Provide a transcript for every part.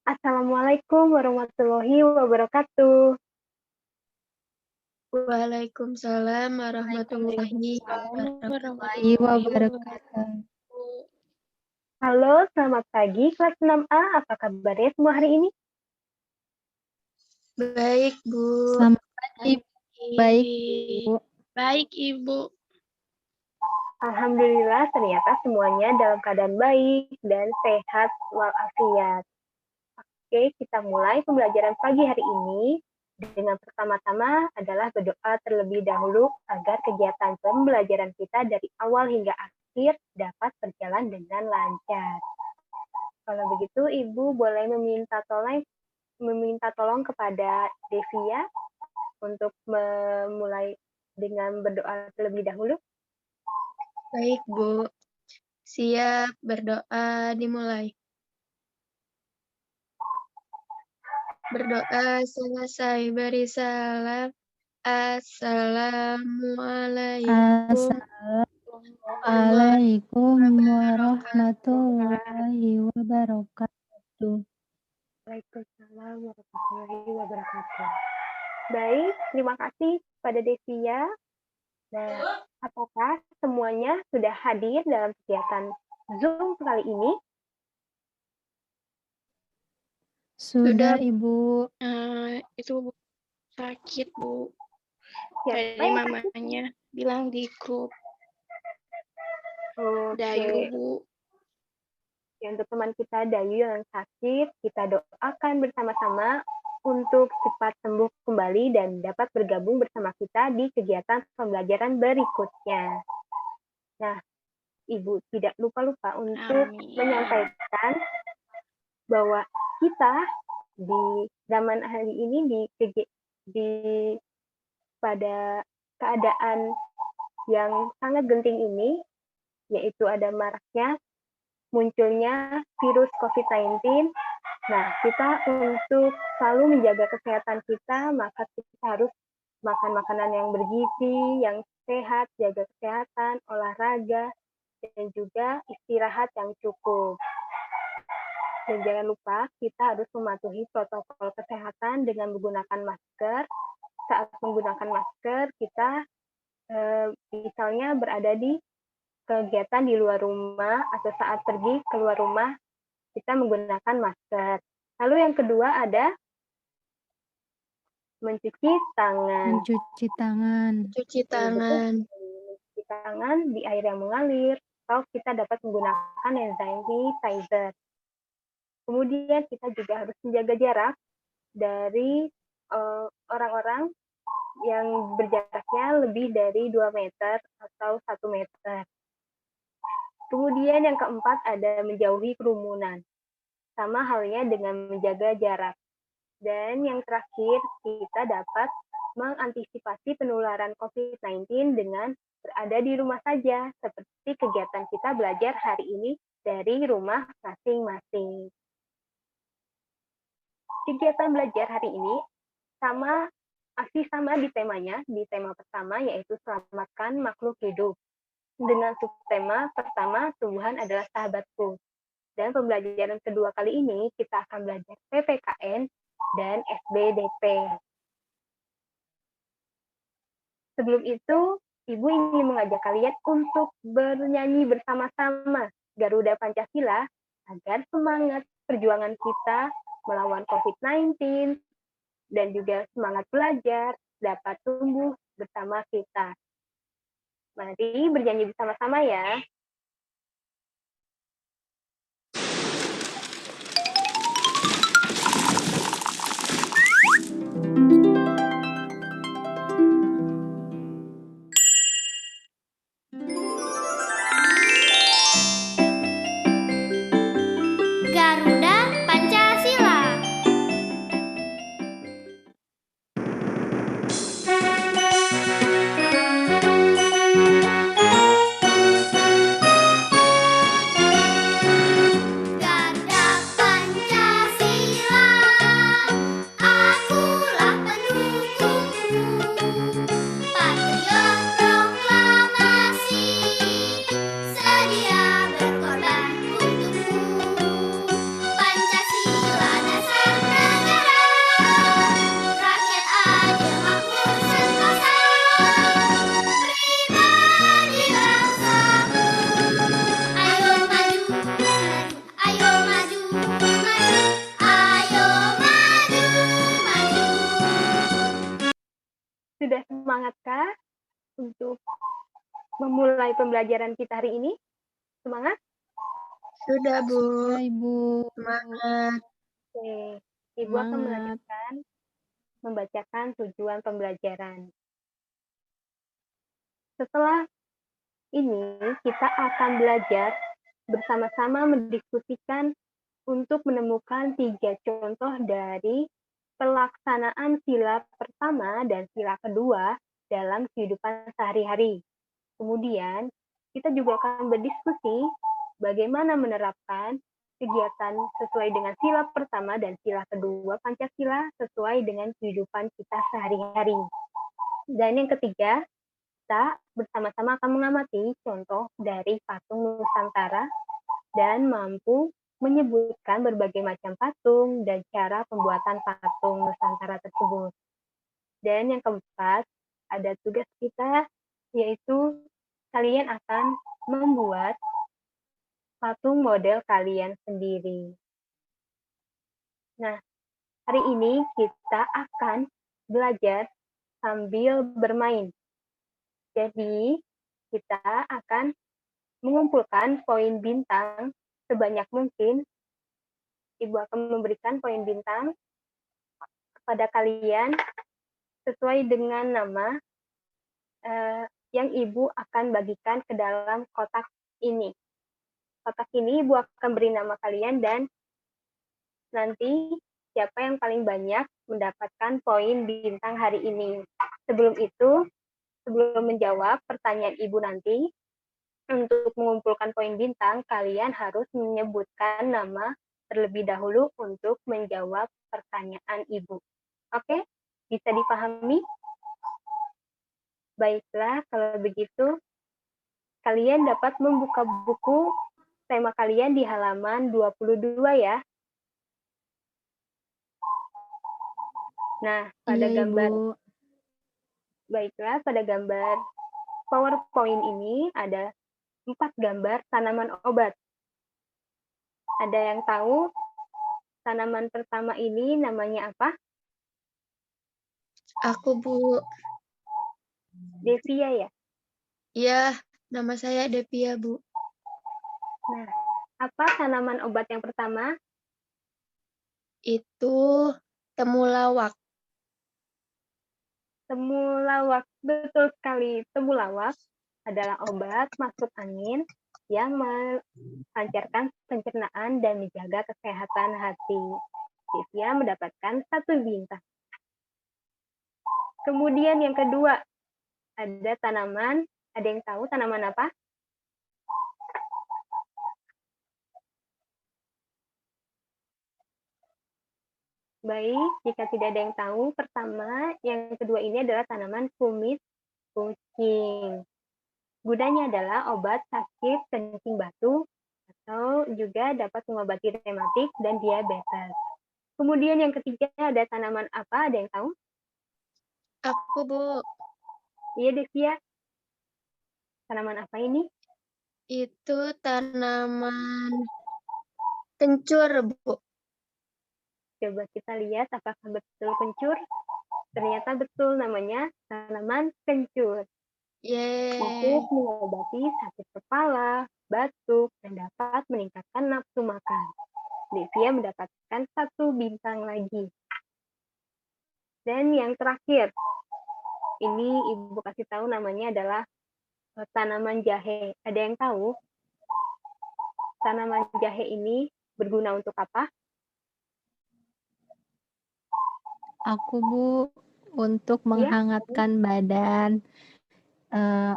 Assalamualaikum warahmatullahi wabarakatuh. Waalaikumsalam warahmatullahi warahmatullahi wabarakatuh. Halo, selamat pagi kelas 6A. Apa kabarnya semua hari ini? Baik, Bu. Selamat pagi. Baik, Bu. Baik, Ibu. Alhamdulillah ternyata semuanya dalam keadaan baik dan sehat walafiat. Oke, kita mulai pembelajaran pagi hari ini dengan pertama-tama adalah berdoa terlebih dahulu agar kegiatan pembelajaran kita dari awal hingga akhir dapat berjalan dengan lancar. Kalau begitu, Ibu boleh meminta tolong kepada Devia untuk memulai dengan berdoa terlebih dahulu. Baik, Bu. Siap, berdoa dimulai. Berdoa selesai, beri salam. Assalamualaikum Assalamualaikum warahmatullahi wabarakatuh. Waalaikumsalam warahmatullahi wabarakatuh. Baik, terima kasih pada Devia. Nah, apakah semuanya sudah hadir dalam kegiatan Zoom kali ini? Sudah, Ibu. Itu Bu, sakit, Bu. Siapa Tadi yang mamanya bilang di grup. Oke. Dayu, Bu. Ya, untuk teman kita Dayu yang sakit, kita doakan bersama-sama untuk cepat sembuh kembali dan dapat bergabung bersama kita di kegiatan pembelajaran berikutnya. Nah, Ibu tidak lupa-lupa untuk menyampaikan bahwa kita di zaman hari ini pada keadaan yang sangat genting ini, yaitu ada maraknya munculnya virus COVID-19. Nah, kita untuk selalu menjaga kesehatan kita, maka kita harus makan makanan yang bergizi, yang sehat, jaga kesehatan, olahraga, dan juga istirahat yang cukup. Dan jangan lupa, kita harus mematuhi protokol kesehatan dengan menggunakan masker. Saat menggunakan masker, kita misalnya berada di kegiatan di luar rumah atau saat pergi keluar rumah, kita menggunakan masker. Lalu yang kedua ada mencuci tangan. Mencuci tangan. Cuci tangan. Mencuci tangan di air yang mengalir, atau kita dapat menggunakan hand sanitizer. Kemudian kita juga harus menjaga jarak dari orang-orang yang berjaraknya lebih dari 2 meter atau 1 meter. Kemudian yang keempat ada menjauhi kerumunan. Sama halnya dengan menjaga jarak. Dan yang terakhir, kita dapat mengantisipasi penularan COVID-19 dengan berada di rumah saja, seperti kegiatan kita belajar hari ini dari rumah masing-masing. Kegiatan belajar hari ini masih sama di temanya, di tema pertama yaitu selamatkan makhluk hidup. Dengan subtema pertama, tumbuhan adalah sahabatku. Dan pembelajaran kedua kali ini kita akan belajar PPKN dan SBDP. Sebelum itu, Ibu ingin mengajak kalian untuk bernyanyi bersama-sama Garuda Pancasila agar semangat perjuangan kita melawan COVID-19 dan juga semangat belajar dapat tumbuh bersama kita. Mari bernyanyi bersama-sama ya. Garuda Pancasila. Garuda Pancasila, akulah pendukungmu. Patriot proklamasi, sedia berkorban untukmu. semangatkah untuk memulai pembelajaran kita hari ini? Semangat? Sudah, Bu. Ya, Ibu. Semangat. Oke. Ibu akan melanjutkan membacakan tujuan pembelajaran. Setelah ini, kita akan belajar bersama-sama mendiskusikan untuk menemukan 3 contoh dari pelaksanaan sila pertama dan sila kedua dalam kehidupan sehari-hari. Kemudian, kita juga akan berdiskusi bagaimana menerapkan kegiatan sesuai dengan sila pertama dan sila kedua Pancasila sesuai dengan kehidupan kita sehari-hari. Dan yang ketiga, kita bersama-sama akan mengamati contoh dari patung Nusantara dan mampu menyebutkan berbagai macam patung dan cara pembuatan patung Nusantara tersebut. Dan yang keempat, ada tugas kita, yaitu kalian akan membuat patung model kalian sendiri. Nah, hari ini kita akan belajar sambil bermain. Jadi, kita akan mengumpulkan poin bintang sebanyak mungkin. Ibu akan memberikan poin bintang kepada kalian sesuai dengan nama yang Ibu akan bagikan ke dalam kotak ini. Kotak ini Ibu akan beri nama kalian dan nanti siapa yang paling banyak mendapatkan poin bintang hari ini. Sebelum itu, sebelum menjawab pertanyaan Ibu nanti, untuk mengumpulkan poin bintang, kalian harus menyebutkan nama terlebih dahulu untuk menjawab pertanyaan Ibu. Oke? Bisa dipahami? Baiklah, kalau begitu, kalian dapat membuka buku tema kalian di halaman 22 ya. Nah, pada Iya, gambar, Ibu. baiklah, pada gambar PowerPoint ini ada 4 gambar tanaman obat. Ada yang tahu tanaman pertama ini namanya apa? Aku, Bu. Devia ya? Ya, nama saya Devia, Bu. Nah, apa tanaman obat yang pertama? Itu temulawak. Temulawak, betul sekali. Temulawak adalah obat masuk angin yang melancarkan pencernaan dan menjaga kesehatan hati. Devia mendapatkan 1 bintang. Kemudian yang kedua, ada tanaman, ada yang tahu tanaman apa? Baik, jika tidak ada yang tahu, pertama, yang kedua ini adalah tanaman kumis kucing. Gunanya adalah obat sakit kencing batu atau juga dapat mengobati rematik dan diabetes. Kemudian yang ketiga ada tanaman apa? Ada yang tahu? Aku, Bu. Iya, Devia. Tanaman apa ini? Itu tanaman kencur, Bu. Coba kita lihat apakah betul kencur. Ternyata betul, namanya tanaman kencur. Yeay. Dapat mengobati sakit kepala, batuk, dan dapat meningkatkan nafsu makan. Devia mendapatkan 1 bintang lagi. Dan yang terakhir, ini Ibu kasih tahu namanya adalah tanaman jahe. Ada yang tahu tanaman jahe ini berguna untuk apa? Aku, Bu, untuk Ya, menghangatkan badan,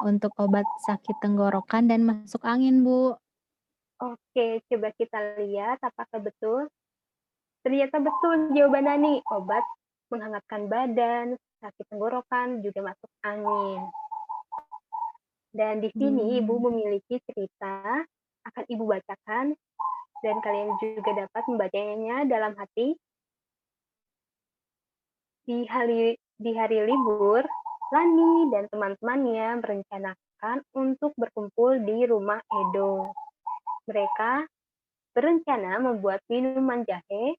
untuk obat sakit tenggorokan dan masuk angin, Bu. Oke, coba kita lihat apakah betul. Ternyata betul jawaban Nani. Obat menghangatkan badan, sakit tenggorokan, juga masuk angin. Dan di sini Ibu memiliki cerita, akan Ibu bacakan, dan kalian juga dapat membacanya dalam hati. Di hari libur, Lani dan teman-temannya merencanakan untuk berkumpul di rumah Edo. Mereka berencana membuat minuman jahe.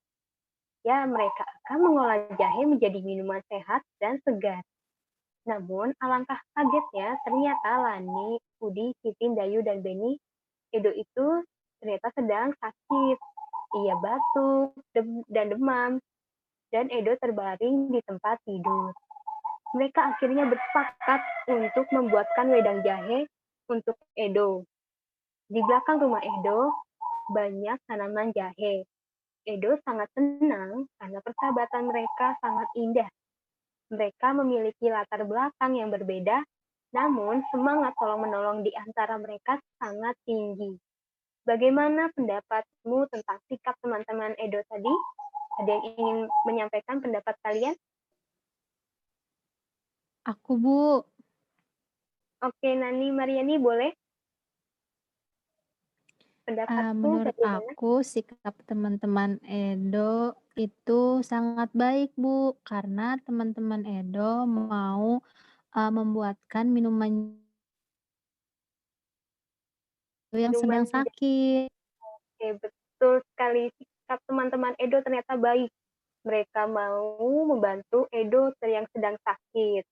Ya, mereka akan mengolah jahe menjadi minuman sehat dan segar. Namun, alangkah kagetnya, ternyata Lani, Udi, Titin, Dayu, dan Beni, Edo itu ternyata sedang sakit. Ia batuk dan demam, dan Edo terbaring di tempat tidur. Mereka akhirnya bersepakat untuk membuatkan wedang jahe untuk Edo. Di belakang rumah Edo, banyak tanaman jahe. Edo sangat senang karena persahabatan mereka sangat indah. Mereka memiliki latar belakang yang berbeda, namun semangat tolong-menolong di antara mereka sangat tinggi. Bagaimana pendapatmu tentang sikap teman-teman Edo tadi? Ada yang ingin menyampaikan pendapat kalian? Aku, Bu. Oke, Nani Mariani, boleh? Pendapatmu Menurut bagaimana? aku, sikap teman-teman Edo itu sangat baik, Bu. Karena teman-teman Edo mau membuatkan minuman yang sedang Minuman sakit. Oke, betul sekali. Sikap teman-teman Edo ternyata baik. Mereka mau membantu Edo yang sedang sakit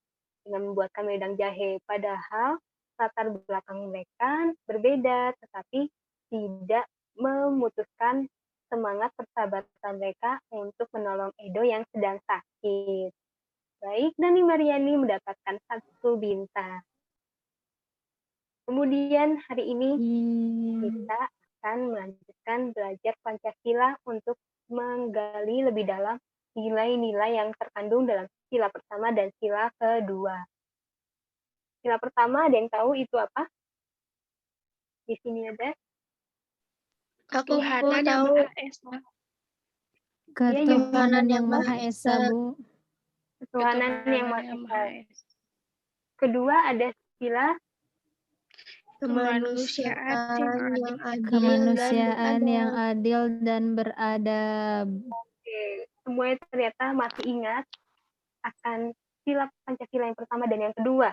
dengan membuatkan wedang jahe. Padahal latar belakang mereka berbeda, tetapi tidak memutuskan semangat persahabatan mereka untuk menolong Edo yang sedang sakit. Baik, Nani Mariani mendapatkan 1 bintang. Kemudian hari ini kita akan melanjutkan belajar Pancasila untuk menggali lebih dalam nilai-nilai yang terkandung dalam sila pertama dan sila kedua. Sila pertama ada yang tahu itu apa? Di sini ada. Aku Ketuhanan yang tahu Maha Esa. Ketuhanan yang Maha Esa, Bu. Ketuhanan yang Maha Esa. Kedua ada sila Kemanusiaan yang adil. Kemanusiaan yang adil dan beradab. Oke, semuanya ternyata masih ingat akan sila Pancasila yang pertama dan yang kedua.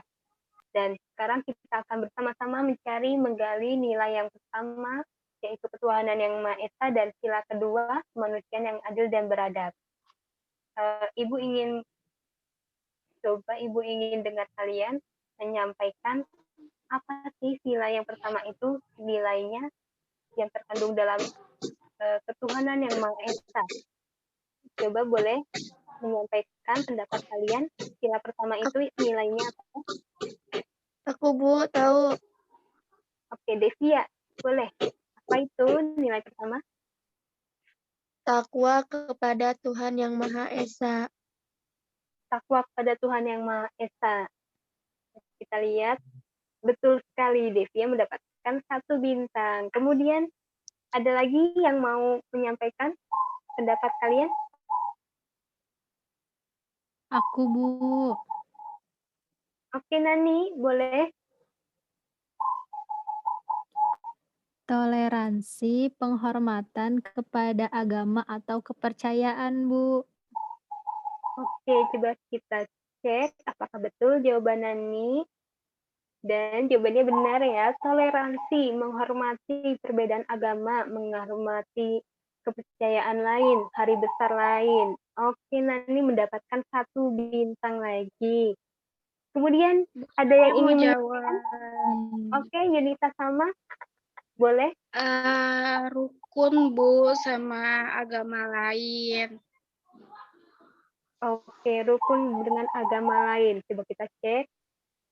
Dan sekarang kita akan bersama-sama mencari menggali nilai yang pertama, yaitu ketuhanan yang Maha Esa, dan sila kedua, kemanusiaan yang adil dan beradab. Ibu ingin dengar kalian menyampaikan apa sih sila yang pertama itu, nilainya yang terkandung dalam ketuhanan yang Maha Esa. Coba boleh menyampaikan pendapat kalian, sila pertama itu nilainya apa? Aku, Bu, tahu. Oke, Devia, boleh. Apa itu nilai pertama? Takwa kepada Tuhan Yang Maha Esa. Takwa kepada Tuhan Yang Maha Esa. Kita lihat, betul sekali Devia mendapatkan 1 bintang. Kemudian, ada lagi yang mau menyampaikan pendapat kalian? Aku, Bu. Oke, Nani, boleh. Toleransi, penghormatan kepada agama atau kepercayaan, Bu. Oke, coba kita cek apakah betul jawaban Nani. Dan jawabannya benar ya, toleransi, menghormati perbedaan agama, menghormati kepercayaan lain, hari besar lain. Oke, Nani mendapatkan 1 bintang lagi. Kemudian ada yang ingin menyampaikan? Oke, Yunita sama, boleh? Rukun, Bu, sama agama lain. Oke, rukun dengan agama lain. Coba kita cek.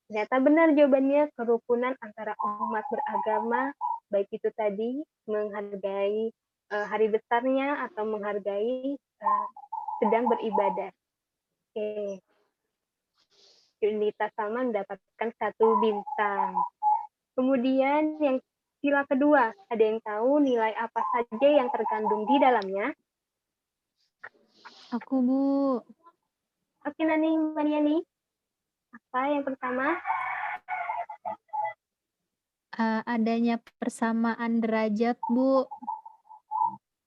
Ternyata benar jawabannya, kerukunan antara umat beragama, baik itu tadi menghargai hari besarnya atau menghargai sedang beribadah. Oke. Yunita sama mendapatkan 1 bintang. Kemudian yang sila kedua, ada yang tahu nilai apa saja yang terkandung di dalamnya? Aku, Bu. Oke, Nani Mariani. Apa yang pertama? Adanya persamaan derajat, Bu.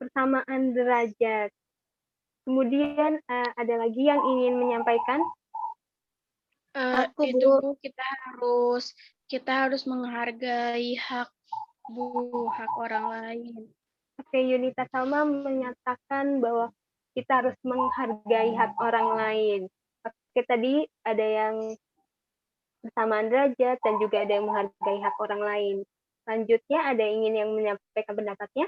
Persamaan derajat. Kemudian ada lagi yang ingin menyampaikan? Aku, Itu, Bu. Bu, kita harus menghargai hak orang lain. Oke, Yunita Salma menyatakan bahwa kita harus menghargai hak orang lain. Oke, tadi ada yang bersamaan derajat, dan juga ada yang menghargai hak orang lain. Selanjutnya, ada yang ingin yang menyampaikan pendapatnya?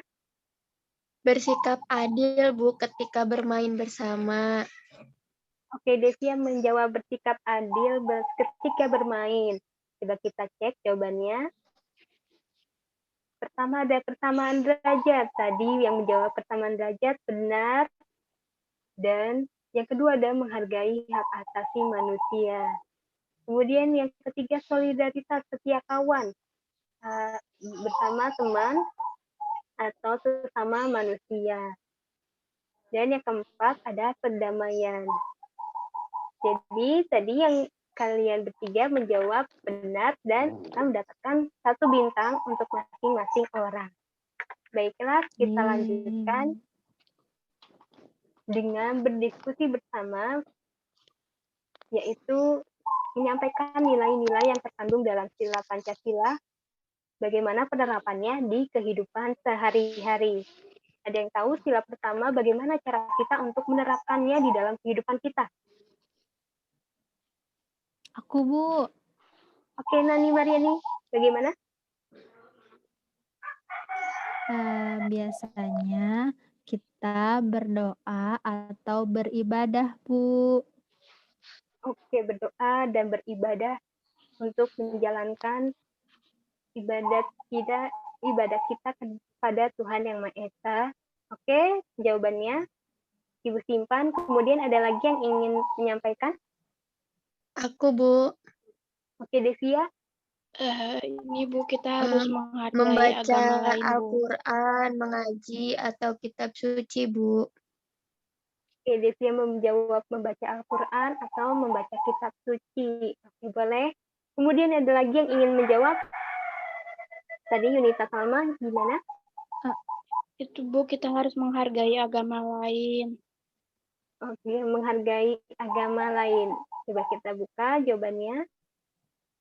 Bersikap adil, Bu, ketika bermain bersama. Oke, Devia menjawab bersikap adil ketika bermain. Coba kita cek jawabannya. Pertama ada persamaan derajat. Tadi yang menjawab persamaan derajat benar. Dan yang kedua ada menghargai hak asasi manusia. Kemudian yang ketiga solidaritas setia kawan. Bersama teman atau sesama manusia. Dan yang keempat ada perdamaian. Jadi tadi yang kalian bertiga menjawab benar dan mendapatkan 1 bintang untuk masing-masing orang. Baiklah, kita lanjutkan dengan berdiskusi bersama, yaitu menyampaikan nilai-nilai yang terkandung dalam sila Pancasila, bagaimana penerapannya di kehidupan sehari-hari. Ada yang tahu sila pertama bagaimana cara kita untuk menerapkannya di dalam kehidupan kita? Aku, Bu. Oke, Nani Mariani, bagaimana? Biasanya kita berdoa atau beribadah, Bu. Oke, berdoa dan beribadah untuk menjalankan ibadat kita kepada Tuhan Yang Maha Esa. Oke, jawabannya Ibu simpan. Kemudian ada lagi yang ingin menyampaikan? Aku, Bu. Oke, Devia. Ini Bu, kita harus menghargai Membaca agama lain, Bu. Al-Quran, mengaji, atau kitab suci, Bu. Oke, Devia menjawab membaca Al-Quran atau membaca kitab suci. Oke, boleh. Kemudian ada lagi yang ingin menjawab? Tadi Yunita Salma, gimana? Itu Bu, kita harus menghargai agama lain. Oke, menghargai agama lain. Coba kita buka jawabannya.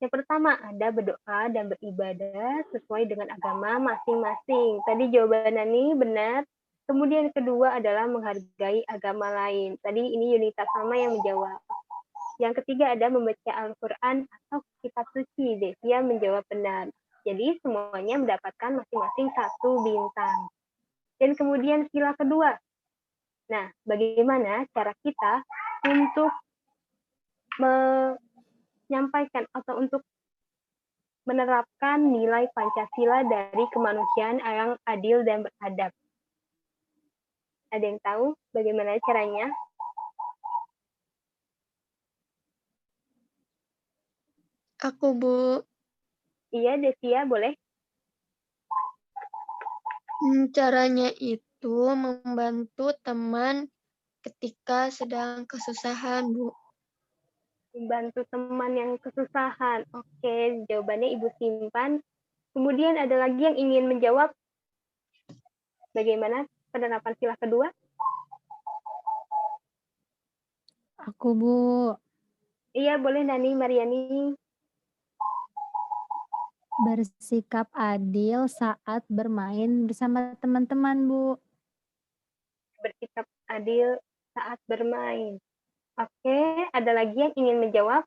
Yang pertama, ada berdoa dan beribadah sesuai dengan agama masing-masing. Tadi jawaban Nani benar. Kemudian kedua adalah menghargai agama lain. Tadi ini Yunita sama yang menjawab. Yang ketiga ada membaca Al-Quran atau kitab suci. Devia menjawab benar. Jadi semuanya mendapatkan masing-masing 1 bintang. Dan kemudian sila kedua. Nah, bagaimana cara kita untuk menyampaikan atau untuk menerapkan nilai Pancasila dari kemanusiaan yang adil dan beradab? Ada yang tahu bagaimana caranya? Aku, Bu. Iya, Devia, boleh? Caranya itu membantu teman ketika sedang kesusahan, Bu. Membantu teman yang kesusahan. Oke, jawabannya Ibu simpan. Kemudian ada lagi yang ingin menjawab bagaimana penerapan sila kedua? Aku, Bu. Iya, boleh Nani Mariani. Bersikap adil saat bermain bersama teman-teman, Bu. Bersikap adil saat bermain. Oke, ada lagi yang ingin menjawab?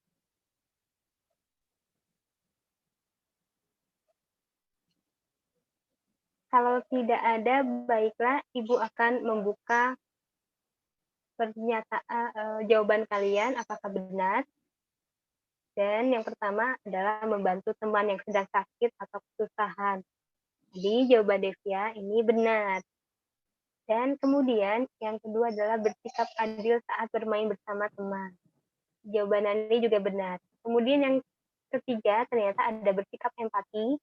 Kalau tidak ada, baiklah Ibu akan membuka pernyataan jawaban kalian apakah benar. Dan yang pertama adalah membantu teman yang sedang sakit atau kesusahan. Jadi jawaban Devia ini benar. Dan kemudian yang kedua adalah bersikap adil saat bermain bersama teman. Jawaban Nani juga benar. Kemudian yang ketiga ternyata ada bersikap empati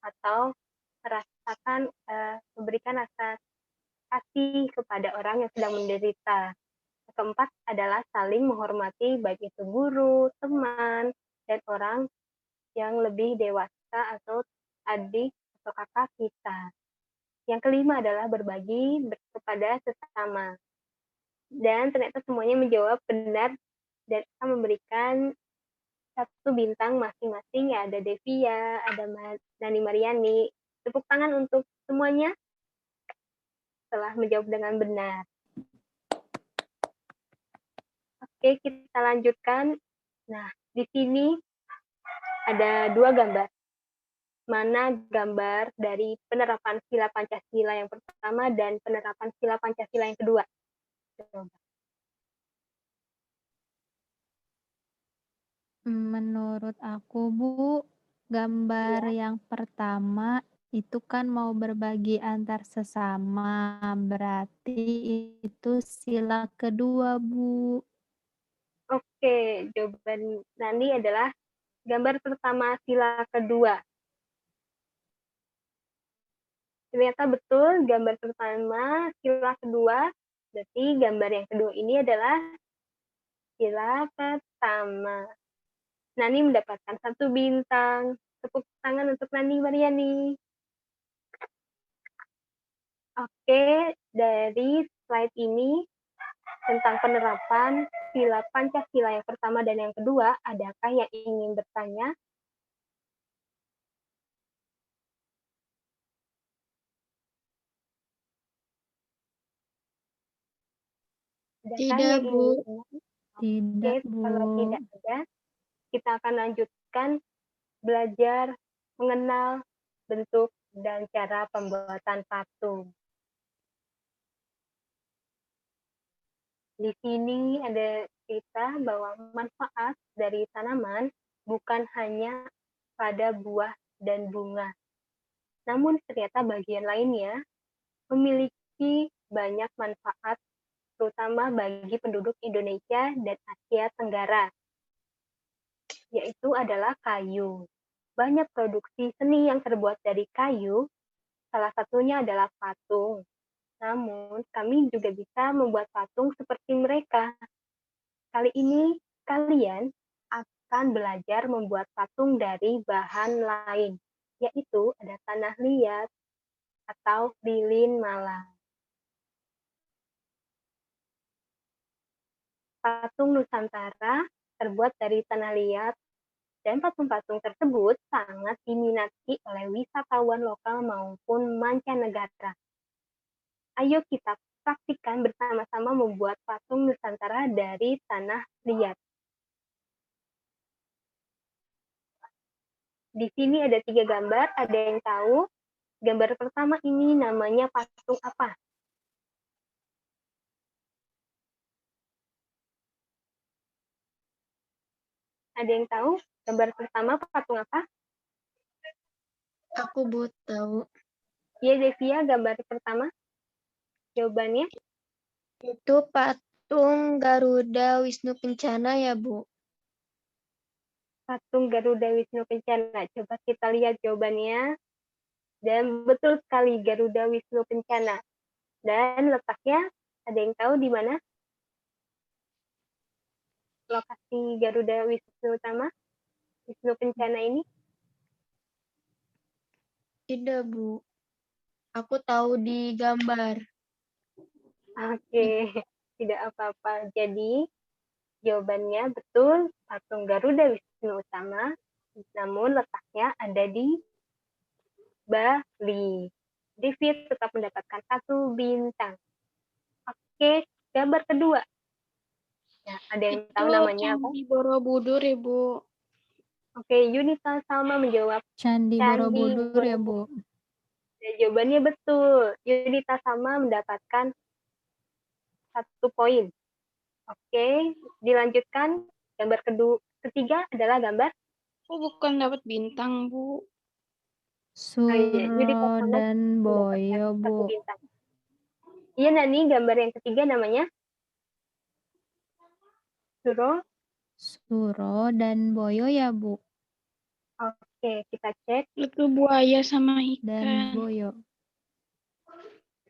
atau merasakan memberikan rasa kasih kepada orang yang sedang menderita. Keempat adalah saling menghormati baik itu guru, teman, dan orang yang lebih dewasa atau adik atau kakak kita. Yang kelima adalah berbagi kepada sesama. Dan ternyata semuanya menjawab benar dan akan memberikan 1 bintang masing-masing. Ya, ada Devia, ada Nani Mariani. Tepuk tangan untuk semuanya setelah menjawab dengan benar. Oke, kita lanjutkan. Nah, di sini ada 2 gambar. Mana gambar dari penerapan sila Pancasila yang pertama dan penerapan sila Pancasila yang kedua? Coba. Menurut aku, Bu, gambar yang pertama itu kan mau berbagi antar sesama, berarti itu sila kedua, Bu. Oke, jawaban Nani adalah gambar pertama sila kedua. Ternyata betul, gambar pertama sila kedua, berarti gambar yang kedua ini adalah sila pertama. Nani mendapatkan 1 bintang. Tepuk tangan untuk Nani Mariani. Oke, dari slide ini tentang penerapan sila Pancasila yang pertama dan yang kedua, adakah yang ingin bertanya? Adakah Tidak, yang Bu. ingin bertanya? Tidak, Oke, kalau Bu. tidak ada, kita akan lanjutkan belajar mengenal bentuk dan cara pembuatan patung. Di sini ada cerita bahwa manfaat dari tanaman bukan hanya pada buah dan bunga, namun ternyata bagian lainnya memiliki banyak manfaat, terutama bagi penduduk Indonesia dan Asia Tenggara, yaitu adalah kayu. Banyak produksi seni yang terbuat dari kayu, salah satunya adalah patung. Namun, kami juga bisa membuat patung seperti mereka. Kali ini, kalian akan belajar membuat patung dari bahan lain, yaitu ada tanah liat atau lilin malam. Patung Nusantara terbuat dari tanah liat, dan patung-patung tersebut sangat diminati oleh wisatawan lokal maupun mancanegara. Ayo kita praktikkan bersama-sama membuat patung Nusantara dari tanah liat. Di sini ada 3 gambar, ada yang tahu? Gambar pertama ini namanya patung apa? Ada yang tahu? Gambar pertama patung apa? Aku Bu tahu. Ya, Devia, gambar pertama. Jawabannya? Itu patung Garuda Wisnu Kencana ya, Bu? Patung Garuda Wisnu Kencana. Coba kita lihat jawabannya. Dan betul sekali, Garuda Wisnu Kencana. Dan letaknya, ada yang tahu di mana? Lokasi Garuda Wisnu Kencana ini? Tidak, Bu. Aku tahu di gambar. Oke, tidak apa-apa. Jadi, jawabannya betul, patung Garuda Wisnu Utama, namun letaknya ada di Bali. David tetap mendapatkan 1 bintang. Oke, gambar kedua. Nah, ada yang tahu namanya apa? Candi Borobudur ya, Bu. Oke, Yunita Salma menjawab Candi Borobudur ya, Bu. Dan jawabannya betul. Yunita Salma mendapatkan 1 poin. Oke, dilanjutkan. Gambar ketiga adalah gambar Aku bukan dapat bintang, Bu. Yunita Suro Salma dan mendapatkan Boyo, 1 Bu. bintang. Iya, Nani, gambar yang ketiga namanya Suro dan Boyo ya, Bu. Oke, kita cek. Itu buaya sama Dan ikan. Boyo.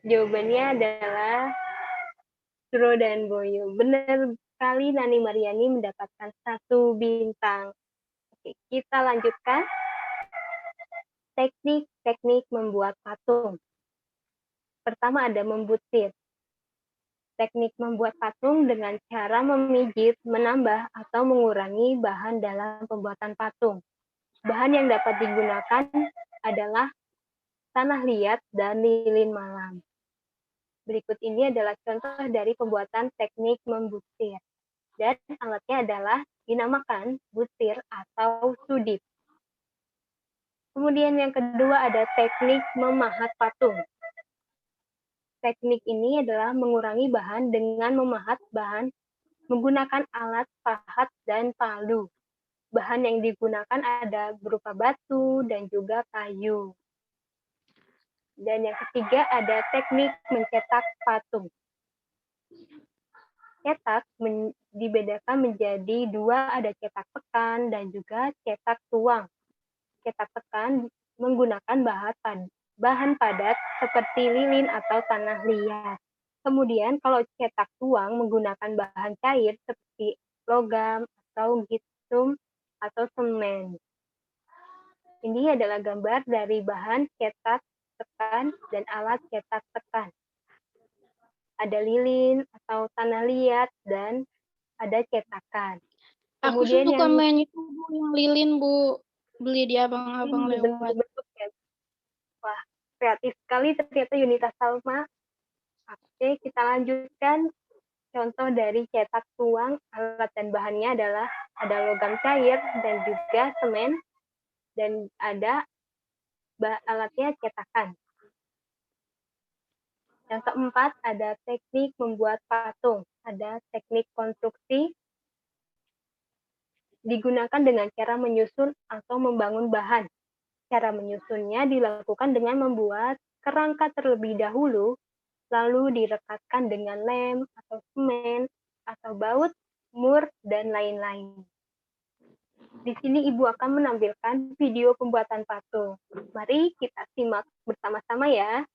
Jawabannya adalah Suro dan Boyo. Benar sekali, Nani Mariani mendapatkan 1 bintang. Oke, kita lanjutkan. Teknik-teknik membuat patung. Pertama ada membutir. Teknik membuat patung dengan cara memijit, menambah, atau mengurangi bahan dalam pembuatan patung. Bahan yang dapat digunakan adalah tanah liat dan lilin malam. Berikut ini adalah contoh dari pembuatan teknik membutir. Dan alatnya adalah dinamakan butir atau sudip. Kemudian yang kedua ada teknik memahat patung. Teknik ini adalah mengurangi bahan dengan memahat bahan menggunakan alat pahat dan palu. Bahan yang digunakan ada berupa batu dan juga kayu. Dan yang ketiga ada teknik mencetak patung. Cetak dibedakan menjadi dua, ada cetak pekan dan juga cetak tuang. Cetak pekan menggunakan bahan padat seperti lilin atau tanah liat. Kemudian kalau cetak tuang menggunakan bahan cair seperti logam atau gipsum atau semen. Ini adalah gambar dari bahan cetak pekan dan alat cetak pekan. Ada lilin atau tanah liat dan ada cetakan. Aku Kemudian suka yang main itu Bu, yang lilin Bu. Beli di abang-abang lewat. bentuk-bentuk ya. Wah, kreatif sekali ternyata Yunita Salma. Oke, kita lanjutkan. Contoh dari cetak tuang, alat dan bahannya adalah ada logam cair dan juga semen, dan ada alatnya cetakan. Yang keempat, ada teknik membuat patung. Ada teknik konstruksi, digunakan dengan cara menyusun atau membangun bahan. Cara menyusunnya dilakukan dengan membuat kerangka terlebih dahulu, lalu direkatkan dengan lem atau semen, atau baut, mur, dan lain-lain. Di sini Ibu akan menampilkan video pembuatan patung. Mari kita simak bersama-sama ya.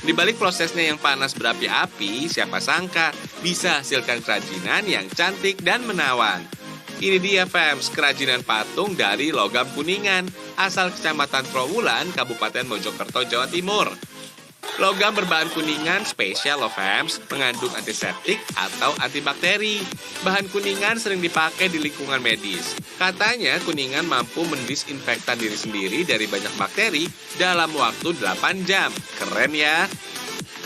Di balik prosesnya yang panas berapi-api, siapa sangka bisa hasilkan kerajinan yang cantik dan menawan. Ini dia Fems, kerajinan patung dari logam Kuningan, asal Kecamatan Trowulan, Kabupaten Mojokerto, Jawa Timur. Logam berbahan kuningan spesial loh fams, mengandung antiseptik atau antibakteri. Bahan kuningan sering dipakai di lingkungan medis. Katanya kuningan mampu mendisinfektan diri sendiri dari banyak bakteri dalam waktu 8 jam. Keren ya.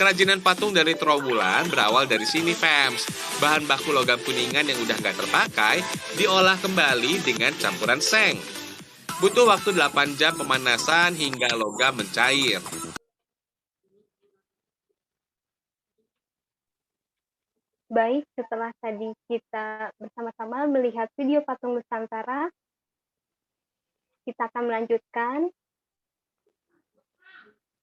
Kerajinan patung dari Trawulan berawal dari sini fams. Bahan baku logam kuningan yang udah nggak terpakai diolah kembali dengan campuran seng. Butuh waktu 8 jam pemanasan hingga logam mencair. Baik, setelah tadi kita bersama-sama melihat video patung Nusantara, kita akan melanjutkan.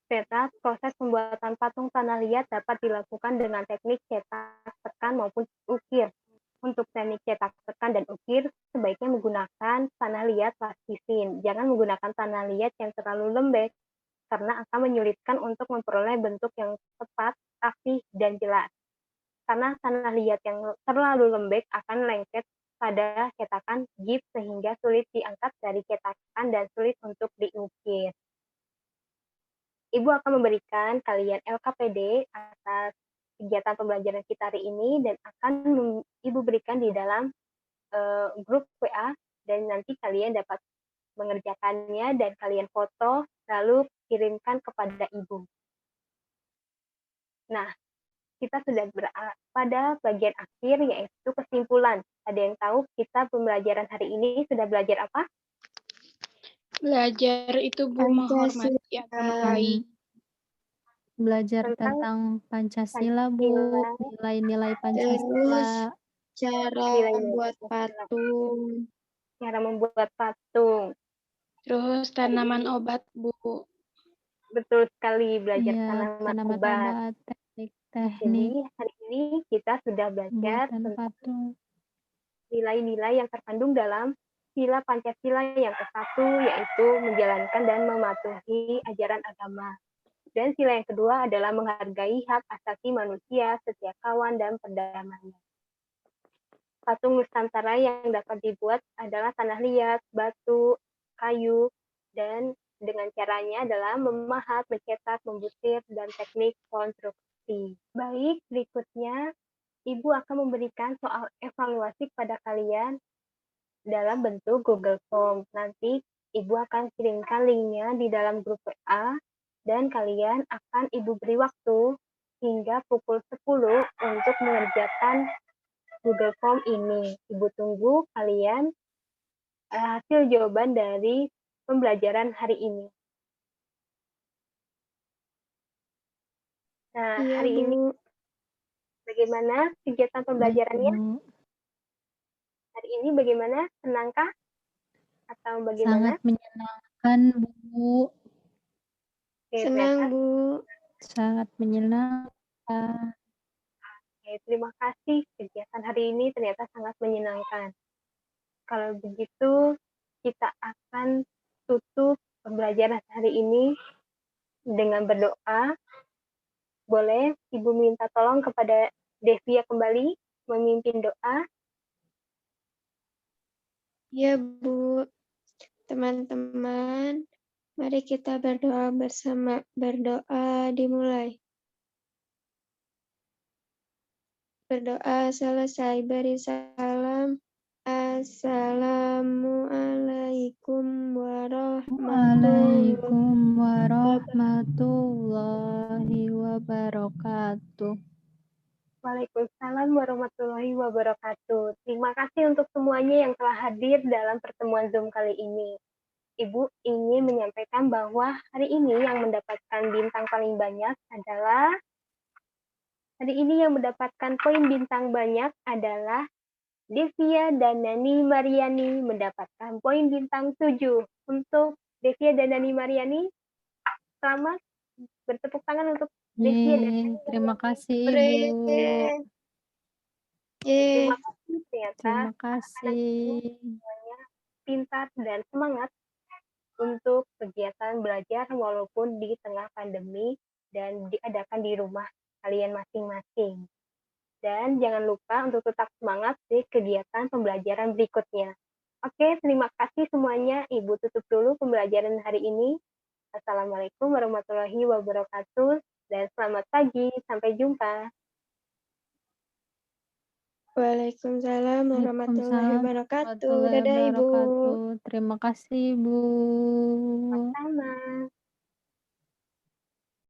Ternyata proses pembuatan patung tanah liat dapat dilakukan dengan teknik cetak, tekan maupun ukir. Untuk teknik cetak, tekan, dan ukir, sebaiknya menggunakan tanah liat plastisin. Jangan menggunakan tanah liat yang terlalu lembek, karena akan menyulitkan untuk memperoleh bentuk yang tepat, rapih, dan jelas. Karena tanah liat yang terlalu lembek akan lengket pada cetakan gips sehingga sulit diangkat dari cetakan dan sulit untuk diukir. Ibu akan memberikan kalian LKPD atas kegiatan pembelajaran kita hari ini dan akan Ibu berikan di dalam grup WA dan nanti kalian dapat mengerjakannya dan kalian foto lalu kirimkan kepada Ibu. Nah, kita sudah pada bagian akhir yaitu kesimpulan. Ada yang tahu kita pembelajaran hari ini sudah belajar apa? Belajar itu Bu menghormati agama lain. Belajar Tentang tentang Pancasila, Bu. Pancasila. Nilai-nilai Terus Pancasila. cara Nilai-nilai membuat Pancasila. patung. Cara membuat patung. Terus tanaman obat Bu. Betul sekali, belajar Iya, tanaman obat. teknik Jadi hari ini kita sudah belajar buatan tentang patung. nilai-nilai yang terkandung dalam sila Pancasila yang ke-1 yaitu menjalankan dan mematuhi ajaran agama. Dan sila yang kedua adalah menghargai hak asasi manusia, setia kawan, dan perdamaian. Patung Nusantara yang dapat dibuat adalah tanah liat, batu, kayu, dan dengan caranya adalah memahat, mencetak, membusir, dan teknik konstruksi. Baik, berikutnya Ibu akan memberikan soal evaluasi kepada kalian dalam bentuk Google Form. Nanti Ibu akan kirimkan linknya di dalam grup WA dan kalian akan Ibu beri waktu hingga pukul 10 untuk mengerjakan Google Form ini. Ibu tunggu kalian hasil jawaban dari pembelajaran hari ini. Nah, Iya, hari Bu. ini bagaimana kegiatan pembelajarannya? Hari ini bagaimana? Senangkah? Atau bagaimana? Sangat menyenangkan, Bu. Oke, Senang, Bu. Sangat menyenangkan. Oke, terima kasih. Kegiatan hari ini ternyata sangat menyenangkan. Kalau begitu, kita akan tutup pembelajaran hari ini dengan berdoa. Boleh Ibu minta tolong kepada Devia kembali memimpin doa. Ya, Bu. Teman-teman, mari kita berdoa bersama. Berdoa dimulai. Berdoa selesai, beri salam. Assalamualaikum Waalaikumsalam warahmatullahi wabarakatuh. Waalaikumsalam warahmatullahi wabarakatuh. Terima kasih untuk semuanya yang telah hadir dalam pertemuan Zoom kali ini. Ibu ingin menyampaikan bahwa hari ini yang mendapatkan bintang paling banyak adalah poin bintang banyak adalah Devia Danani Mariani mendapatkan poin bintang 7. Untuk Devia Danani Mariani, selamat, bertepuk tangan untuk Devia Danani. Terima kasih, Mariani. Bu. Terima kasih, ternyata Terima kasih. semuanya pintar dan semangat untuk kegiatan belajar walaupun di tengah pandemi dan diadakan di rumah kalian masing-masing. Dan jangan lupa untuk tetap semangat di kegiatan pembelajaran berikutnya. Oke, terima kasih semuanya. Ibu tutup dulu pembelajaran hari ini. Assalamualaikum warahmatullahi wabarakatuh. Dan selamat pagi, sampai jumpa. Waalaikumsalam warahmatullahi Waalaikumsalam wabarakatuh. warahmatullahi Dadah Ibu. wabarakatuh. Terima kasih, Bu. Sama.